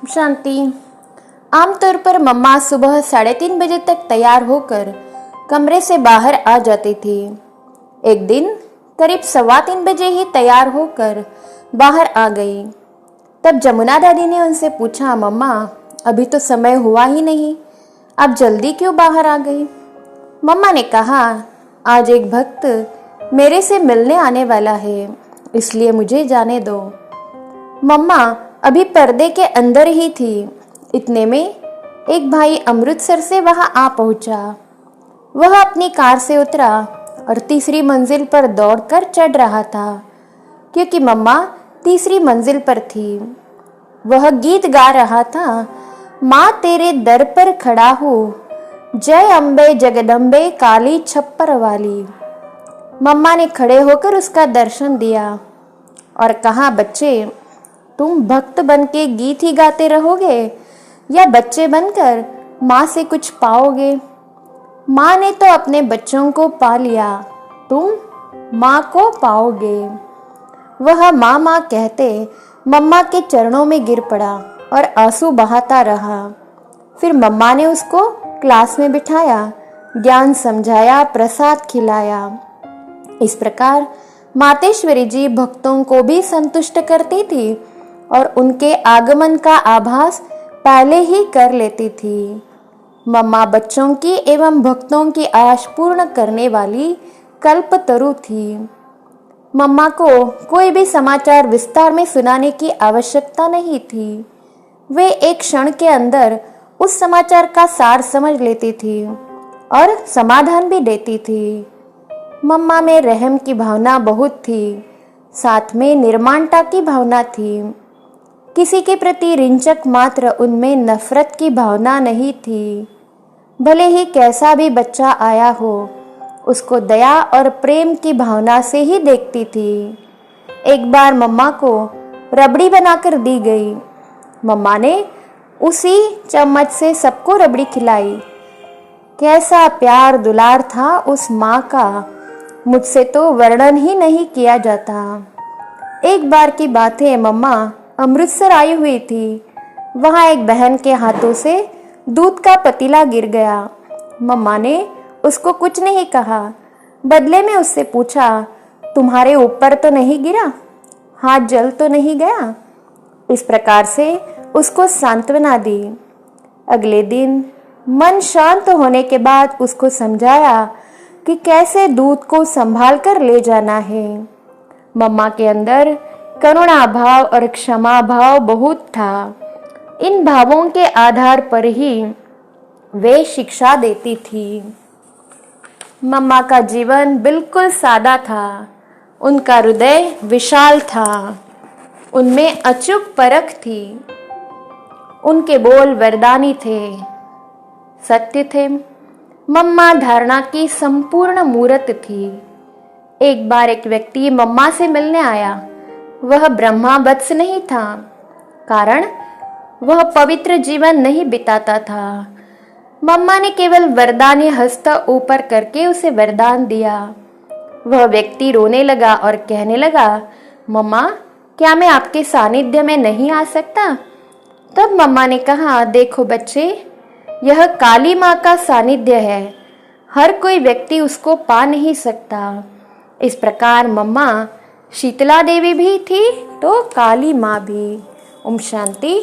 शांति। आमतौर पर मम्मा सुबह 3:30 बजे तक तैयार होकर कमरे से बाहर आ जाती थी। एक दिन करीब 3:15 बजे ही तैयार होकर बाहर आ गई। तब जमुना दादी ने उनसे पूछा, मम्मा अभी तो समय हुआ ही नहीं, आप जल्दी क्यों बाहर आ गई? मम्मा ने कहा, आज एक भक्त मेरे से मिलने आने वाला है, इसलिए मुझे जाने दो। मम्मा अभी पर्दे के अंदर ही थी। इतने में एक भाई अमृतसर से वहां आ पहुंचा। वह अपनी कार से उतरा और तीसरी मंजिल पर दौड़कर चढ़ रहा था, क्योंकि मम्मा तीसरी मंजिल पर थी। वह गीत गा रहा था, माँ तेरे दर पर खड़ा हूँ, जय अम्बे जगदम्बे काली छप्पर वाली। मम्मा ने खड़े होकर उसका दर्शन दिया और कहा, बच्चे तुम भक्त बन के गीत ही गाते रहोगे या बच्चे बनकर माँ से कुछ पाओगे? माँ ने तो अपने बच्चों को पा लिया, तुम माँ को पाओगे। वह माँ माँ कहते मम्मा के चरणों में गिर पड़ा और आंसू बहाता रहा। फिर मम्मा ने उसको क्लास में बिठाया, ज्ञान समझाया, प्रसाद खिलाया। इस प्रकार मातेश्वरी जी भक्तों को भी संतुष्ट करती थी और उनके आगमन का आभास पहले ही कर लेती थी। मम्मा बच्चों की एवं भक्तों की आश पूर्ण करने वाली कल्पतरु थी। मम्मा को कोई भी समाचार विस्तार में सुनाने की आवश्यकता नहीं थी। वे एक क्षण के अंदर उस समाचार का सार समझ लेती थी और समाधान भी देती थी। मम्मा में रहम की भावना बहुत थी, साथ में निर्माणता की भावना थी। किसी के प्रति रिंचक मात्र उनमें नफरत की भावना नहीं थी। भले ही कैसा भी बच्चा आया हो, उसको दया और प्रेम की भावना से ही देखती थी। एक बार मम्मा को रबड़ी बनाकर दी गई। मम्मा ने उसी चम्मच से सबको रबड़ी खिलाई। कैसा प्यार दुलार था उस माँ का, मुझसे तो वर्णन ही नहीं किया जाता। एक बार की बात है, मम्मा अमृतसर आई हुई थी। वहाँ एक बहन के हाथों से दूध का पतीला गिर गया। मम्मा ने उसको कुछ नहीं कहा, बदले में उससे पूछा, तुम्हारे ऊपर तो नहीं गिरा, हाथ जल तो नहीं गया? इस प्रकार से उसको सांत्वना दी। अगले दिन मन शांत होने के बाद उसको समझाया कि कैसे दूध को संभाल कर ले जाना है। मम्मा के अंदर करुणा भाव और क्षमा भाव बहुत था। इन भावों के आधार पर ही वे शिक्षा देती थी। मम्मा का जीवन बिल्कुल सादा था। उनका हृदय विशाल था। उनमें अचूक परख थी। उनके बोल वरदानी थे, सत्य थे। मम्मा धारणा की संपूर्ण मूर्त थी। एक बार एक व्यक्ति मम्मा से मिलने आया। वह ब्रह्मा वत्स नहीं था, कारण वह पवित्र जीवन नहीं बिताता था। मम्मा ने केवल वरदानी हस्त ऊपर करके उसे वरदान दिया। वह व्यक्ति रोने लगा और कहने लगा, मम्मा क्या मैं आपके सानिध्य में नहीं आ सकता? तब मम्मा ने कहा, देखो बच्चे, यह काली माँ का सानिध्य है, हर कोई व्यक्ति उसको पा नहीं सकता। इस प्रकार मम्मा शीतला देवी भी थी तो काली माँ भी। ओम शांति।